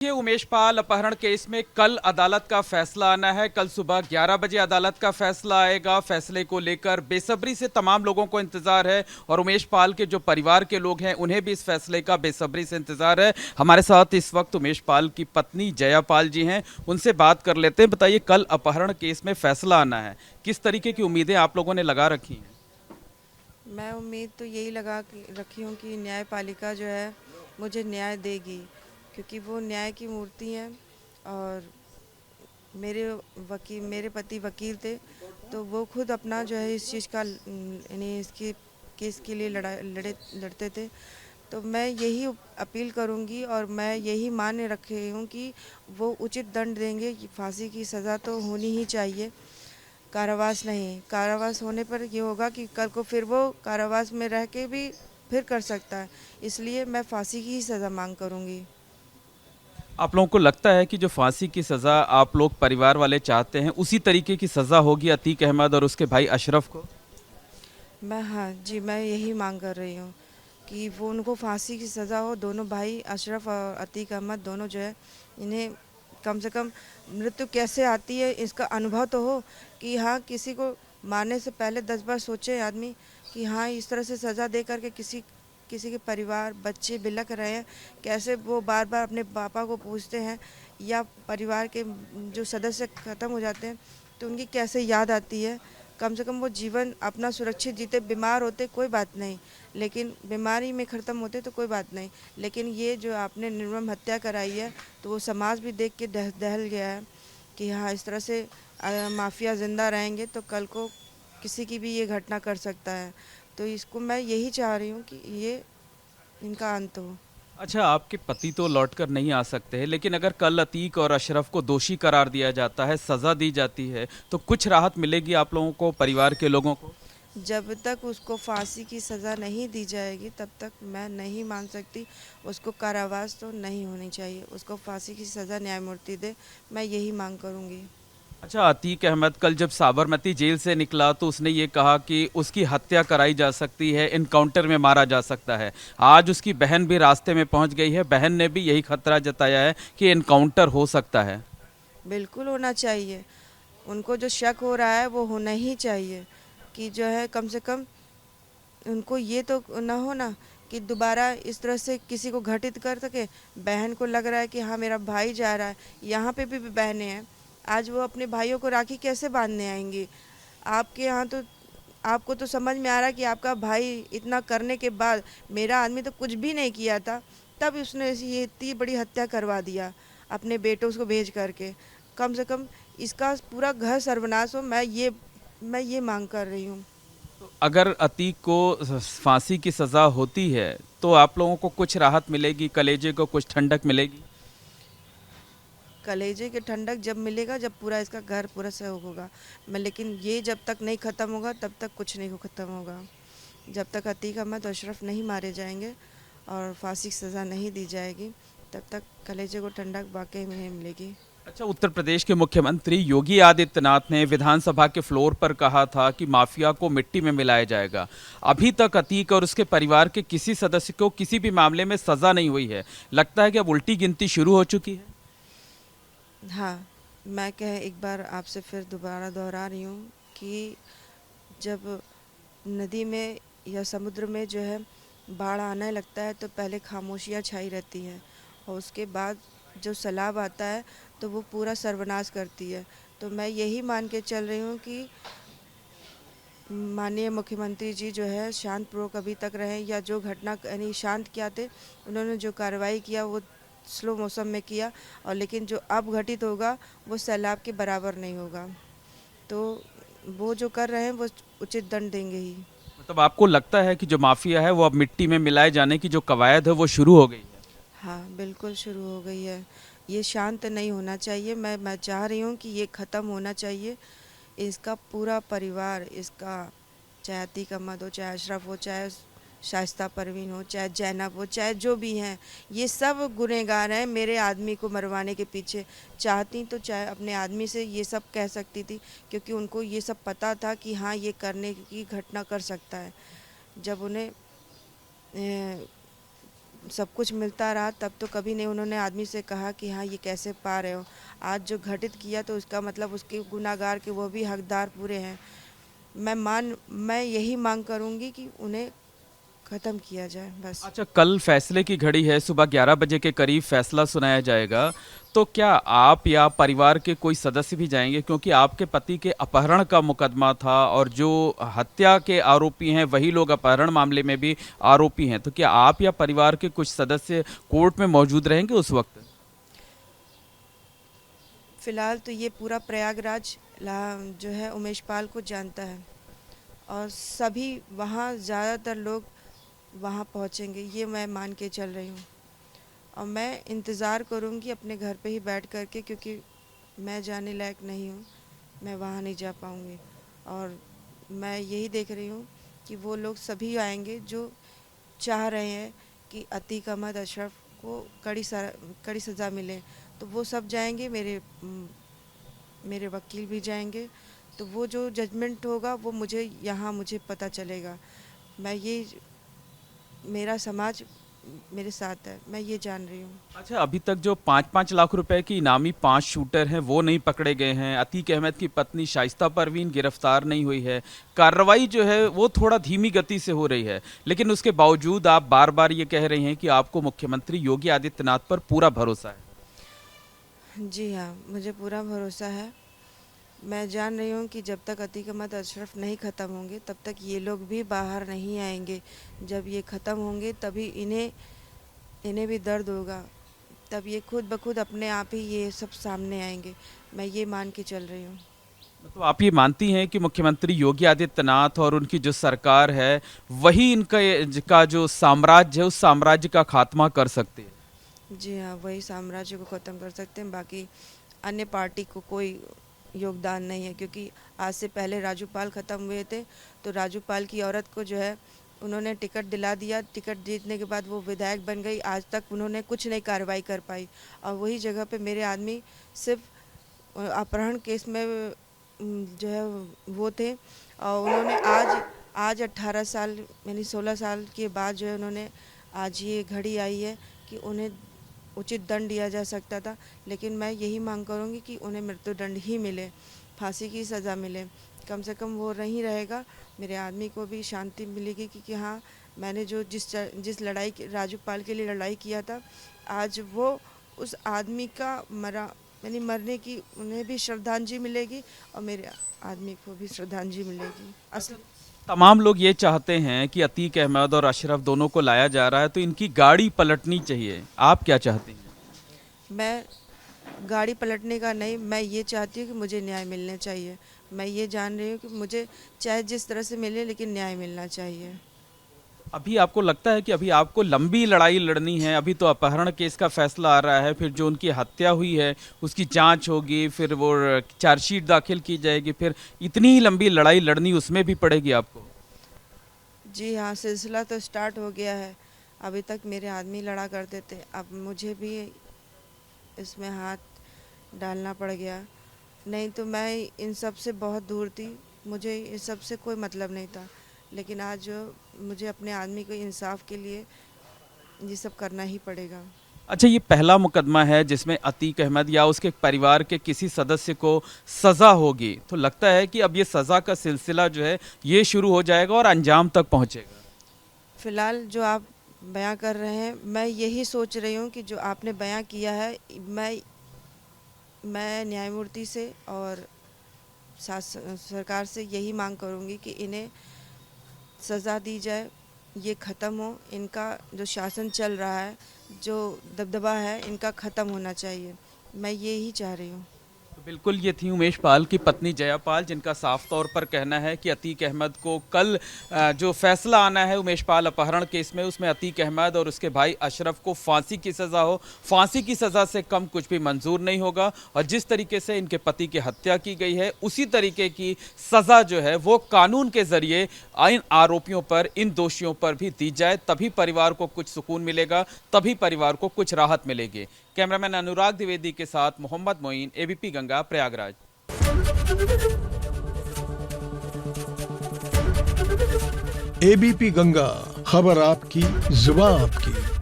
ये उमेश पाल अपहरण केस में कल अदालत का फैसला आना है। कल सुबह 11 बजे अदालत का फैसला आएगा। फैसले को लेकर बेसब्री से तमाम लोगों को इंतजार है और उमेश पाल के जो परिवार के लोग हैं उन्हें भी इस फैसले का बेसब्री से इंतजार है। हमारे साथ इस वक्त उमेश पाल की पत्नी जया पाल जी हैं, उनसे बात कर लेते हैं। बताइए, कल अपहरण केस में फैसला आना है, किस तरीके की उम्मीदें आप लोगों ने लगा रखी हैं? मैं उम्मीद तो यही रखी हूँ कि न्यायपालिका जो है मुझे न्याय देगी, क्योंकि वो न्याय की मूर्ति हैं। और मेरे पति वकील थे, तो वो खुद अपना जो है इस चीज़ का यानी इसकी केस के लिए लड़ते थे। तो मैं यही अपील करूंगी और मैं यही मान रखी हूँ कि वो उचित दंड देंगे। कि फांसी की सज़ा तो होनी ही चाहिए, कारावास नहीं। कारावास होने पर ये होगा कि कल को फिर वो कारावास में रह के भी फिर कर सकता है। इसलिए मैं फांसी की ही सज़ा मांग करूंगी। आप लोगों को लगता है कि जो फांसी की सजा आप लोग परिवार वाले चाहते हैं उसी तरीके की सजा होगी अतीक अहमद और उसके भाई अशरफ को? मैं हाँ जी, मैं यही मांग कर रही हूँ कि वो उनको फांसी की सज़ा हो। दोनों भाई अशरफ और अतीक अहमद दोनों जो है, इन्हें कम से कम मृत्यु कैसे आती है इसका अनुभव तो हो। कि हाँ, किसी को मारने से पहले 10 बार सोचे आदमी कि हाँ, इस तरह से सज़ा दे करके किसी किसी के परिवार बच्चे बिलख रहे हैं, कैसे वो बार बार अपने पापा को पूछते हैं, या परिवार के जो सदस्य ख़त्म हो जाते हैं तो उनकी कैसे याद आती है। कम से कम वो जीवन अपना सुरक्षित जीते। बीमार होते कोई बात नहीं, लेकिन बीमारी में ख़त्म होते तो कोई बात नहीं, लेकिन ये जो आपने निर्मम हत्या कराई है, तो वो समाज भी देख के दहल गया है कि हाँ, इस तरह से माफिया ज़िंदा रहेंगे तो कल को किसी की भी ये घटना कर सकता है। तो इसको मैं यही चाह रही हूँ कि ये इनका अंत हो। अच्छा, आपके पति तो लौट कर नहीं आ सकते हैं, लेकिन अगर कल अतीक और अशरफ को दोषी करार दिया जाता है, सजा दी जाती है, तो कुछ राहत मिलेगी आप लोगों को, परिवार के लोगों को? जब तक उसको फांसी की सज़ा नहीं दी जाएगी तब तक मैं नहीं मान सकती। उसको कारावास तो नहीं होनी चाहिए, उसको फांसी की सज़ा न्यायमूर्ति दे, मैं यही मांग करूँगी। अच्छा, अतीक अहमद कल जब साबरमती जेल से निकला तो उसने ये कहा कि उसकी हत्या कराई जा सकती है, इनकाउंटर में मारा जा सकता है। आज उसकी बहन भी रास्ते में पहुंच गई है, बहन ने भी यही खतरा जताया है कि इनकाउंटर हो सकता है। बिल्कुल होना चाहिए। उनको जो शक हो रहा है वो होना ही चाहिए। कि जो है कम से कम उनको ये तो ना हो ना कि दोबारा इस तरह से किसी को घटित कर सके। बहन को लग रहा है कि हाँ, मेरा भाई जा रहा है। यहाँ पे भी बहनें हैं, आज वो अपने भाइयों को राखी कैसे बांधने आएंगी? आपके यहाँ तो आपको तो समझ में आ रहा है कि आपका भाई इतना करने के बाद, मेरा आदमी तो कुछ भी नहीं किया था, तब उसने ये इतनी बड़ी हत्या करवा दिया अपने बेटों को भेज करके। कम से कम इसका पूरा घर सर्वनाश हो, मैं ये मांग कर रही हूँ। तो अगर अतीक को फांसी की सजा होती है तो आप लोगों को कुछ राहत मिलेगी, कलेजे को कुछ ठंडक मिलेगी? कलेजे के ठंडक जब मिलेगा, जब पूरा इसका घर पूरा सहयोग होगा। मैं लेकिन ये जब तक नहीं ख़त्म होगा तब तक कुछ नहीं ख़त्म होगा। जब तक अतीक अहमद और अशरफ नहीं मारे जाएंगे और फांसी की सज़ा नहीं दी जाएगी, तब तक कलेजे को ठंडक वाकई में नहीं मिलेगी। अच्छा, उत्तर प्रदेश के मुख्यमंत्री योगी आदित्यनाथ ने विधानसभा के फ्लोर पर कहा था कि माफिया को मिट्टी में मिलाया जाएगा। अभी तक अतीक और उसके परिवार के किसी सदस्य को किसी भी मामले में सजा नहीं हुई है। लगता है कि अब उल्टी गिनती शुरू हो चुकी है। हाँ, मैं एक बार आपसे फिर दोबारा दोहरा रही हूँ कि जब नदी में या समुद्र में जो है बाढ़ आने लगता है तो पहले खामोशियाँ छाई रहती हैं, और उसके बाद जो सैलाब आता है तो वो पूरा सर्वनाश करती है। तो मैं यही मान के चल रही हूँ कि माननीय मुख्यमंत्री जी जो है शांतपूर्वक अभी तक रहे, या जो घटना यानी शांत किया थे, उन्होंने जो कार्रवाई किया वो स्लो मौसम में किया, और लेकिन जो अब घटित होगा वो सैलाब के बराबर नहीं होगा। तो वो जो कर रहे हैं वो उचित दंड देंगे ही। मतलब आपको लगता है कि जो माफिया है वो अब मिट्टी में मिलाए जाने की जो कवायद है वो शुरू हो गई है? हाँ, बिल्कुल शुरू हो गई है। ये शांत नहीं होना चाहिए। मैं चाह रही हूँ कि ये ख़त्म होना चाहिए। इसका पूरा परिवार, इसका चाहे अतीक अहमद हो, चाहे अशरफ हो, चाहे शाइस्ता परवीन हो, चाहे जैनब हो, चाहे जो भी हैं, ये सब गुनहगार हैं मेरे आदमी को मरवाने के पीछे। चाहती तो चाहे अपने आदमी से ये सब कह सकती थी, क्योंकि उनको ये सब पता था कि हाँ, ये करने की घटना कर सकता है। जब उन्हें सब कुछ मिलता रहा तब तो कभी नहीं उन्होंने आदमी से कहा कि हाँ ये कैसे पा रहे हो। आज जो घटित किया तो उसका मतलब उसके गुनाहगार के वो भी हकदार पूरे हैं। मैं यही मांग करूँगी कि उन्हें ख़त्म किया जाए बस। अच्छा, कल फैसले की घड़ी है, सुबह 11 बजे के करीब फैसला सुनाया जाएगा। तो क्या आप या परिवार के कोई सदस्य भी जाएंगे, क्योंकि आपके पति के अपहरण का मुकदमा था और जो हत्या के आरोपी हैं वही लोग अपहरण मामले में भी आरोपी हैं। तो क्या आप या परिवार के कुछ सदस्य कोर्ट में मौजूद रहेंगे उस वक्त? फ़िलहाल तो ये पूरा प्रयागराज जो है उमेश पाल को जानता है और सभी वहाँ ज़्यादातर लोग वहाँ पहुँचेंगे, ये मैं मान के चल रही हूँ। और मैं इंतज़ार करूँगी अपने घर पे ही बैठ कर के, क्योंकि मैं जाने लायक नहीं हूँ, मैं वहाँ नहीं जा पाऊँगी। और मैं यही देख रही हूँ कि वो लोग सभी आएंगे जो चाह रहे हैं कि अतीक अहमद अशरफ को कड़ी सज़ा मिले। तो वो सब जाएंगे, मेरे वकील भी जाएंगे। तो वो जो जजमेंट होगा वो मुझे पता चलेगा। मैं ये मेरा समाज मेरे साथ है, मैं ये जान रही हूँ। अच्छा, अभी तक जो 5-5 लाख रुपए की इनामी 5 शूटर हैं वो नहीं पकड़े गए हैं। अतीक अहमद की पत्नी शाइस्ता परवीन गिरफ्तार नहीं हुई है। कार्रवाई जो है वो थोड़ा धीमी गति से हो रही है, लेकिन उसके बावजूद आप बार बार ये कह रहे हैं कि आपको मुख्यमंत्री योगी आदित्यनाथ पर पूरा भरोसा है। जी हाँ, मुझे पूरा भरोसा है। मैं जान रही हूँ कि जब तक अतीक अहमद अशरफ नहीं ख़त्म होंगे तब तक ये लोग भी बाहर नहीं आएंगे। जब ये ख़त्म होंगे तभी इन्हें भी दर्द होगा, तब ये खुद ब खुद अपने आप ही ये सब सामने आएंगे। मैं ये मान के चल रही हूँ। तो आप ये मानती हैं कि मुख्यमंत्री योगी आदित्यनाथ और उनकी जो सरकार है वही इनका जो साम्राज्य है उस साम्राज्य का खात्मा कर सकती है? जी हाँ, वही साम्राज्य को ख़त्म कर सकते हैं, बाकी अन्य पार्टी को कोई योगदान नहीं है। क्योंकि आज से पहले राजू पाल ख़त्म हुए थे तो राजू पाल की औरत को जो है उन्होंने टिकट दिला दिया। टिकट जीतने के बाद वो विधायक बन गई, आज तक उन्होंने कुछ नहीं कार्रवाई कर पाई। और वही जगह पे मेरे आदमी सिर्फ अपहरण केस में जो है वो थे। और उन्होंने आज 18 साल यानी 16 साल के बाद जो है उन्होंने आज ये घड़ी आई है कि उन्हें उचित दंड दिया जा सकता था। लेकिन मैं यही मांग करूँगी कि उन्हें मृत्युदंड ही मिले, फांसी की सज़ा मिले। कम से कम वो नहीं रहेगा, मेरे आदमी को भी शांति मिलेगी कि हाँ मैंने जो जिस लड़ाई राजू पाल के लिए लड़ाई किया था, आज वो उस आदमी का यानी मरने की उन्हें भी श्रद्धांजलि मिलेगी और मेरे आदमी को भी श्रद्धांजलि मिलेगी। तमाम लोग ये चाहते हैं कि अतीक अहमद और अशरफ दोनों को लाया जा रहा है तो इनकी गाड़ी पलटनी चाहिए। आप क्या चाहते हैं? मैं गाड़ी पलटने का नहीं, मैं ये चाहती हूँ कि मुझे न्याय मिलना चाहिए। मैं ये जान रही हूँ कि मुझे चाहे जिस तरह से मिले लेकिन न्याय मिलना चाहिए। अभी आपको लगता है कि अभी आपको लंबी लड़ाई लड़नी है? अभी तो अपहरण केस का फैसला आ रहा है, फिर जो उनकी हत्या हुई है उसकी जांच होगी, फिर वो चार्जशीट दाखिल की जाएगी, फिर इतनी लंबी लड़ाई लड़नी उसमें भी पड़ेगी आपको? जी हाँ, सिलसिला तो स्टार्ट हो गया है। अभी तक मेरे आदमी लड़ा करते थे, अब मुझे भी इसमें हाथ डालना पड़ गया। नहीं तो मैं इन सब से बहुत दूर थी, मुझे इस सब से कोई मतलब नहीं था। लेकिन आज मुझे अपने आदमी को इंसाफ के लिए ये सब करना ही पड़ेगा। अच्छा, ये पहला मुकदमा है जिसमें अतीक अहमद या उसके परिवार के किसी सदस्य को सज़ा होगी, तो लगता है कि अब ये सज़ा का सिलसिला जो है ये शुरू हो जाएगा और अंजाम तक पहुंचेगा? फ़िलहाल जो आप बयां कर रहे हैं, मैं यही सोच रही हूँ कि जो आपने बयां किया है, मैं न्यायमूर्ति से और सरकार से यही मांग करूँगी कि इन्हें सज़ा दी जाए, ये ख़त्म हो। इनका जो शासन चल रहा है, जो दबदबा है, इनका ख़त्म होना चाहिए। मैं यही चाह रही हूँ। तो बिल्कुल, ये थी उमेश पाल की पत्नी जया पाल, जिनका साफ तौर पर कहना है कि अतीक अहमद को कल जो फैसला आना है उमेश पाल अपहरण केस में, उसमें अतीक अहमद और उसके भाई अशरफ को फांसी की सज़ा हो। फांसी की सज़ा से कम कुछ भी मंजूर नहीं होगा और जिस तरीके से इनके पति की हत्या की गई है उसी तरीके की सज़ा जो है वो कानून के ज़रिए इन आरोपियों पर, इन दोषियों पर भी दी जाए, तभी परिवार को कुछ सुकून मिलेगा, तभी परिवार को कुछ राहत मिलेगी। कैमरामैन अनुराग द्विवेदी के साथ मोहम्मद मोइन, एबीपी गंगा, प्रयागराज। एबीपी गंगा, खबर आपकी, जुबान आपकी।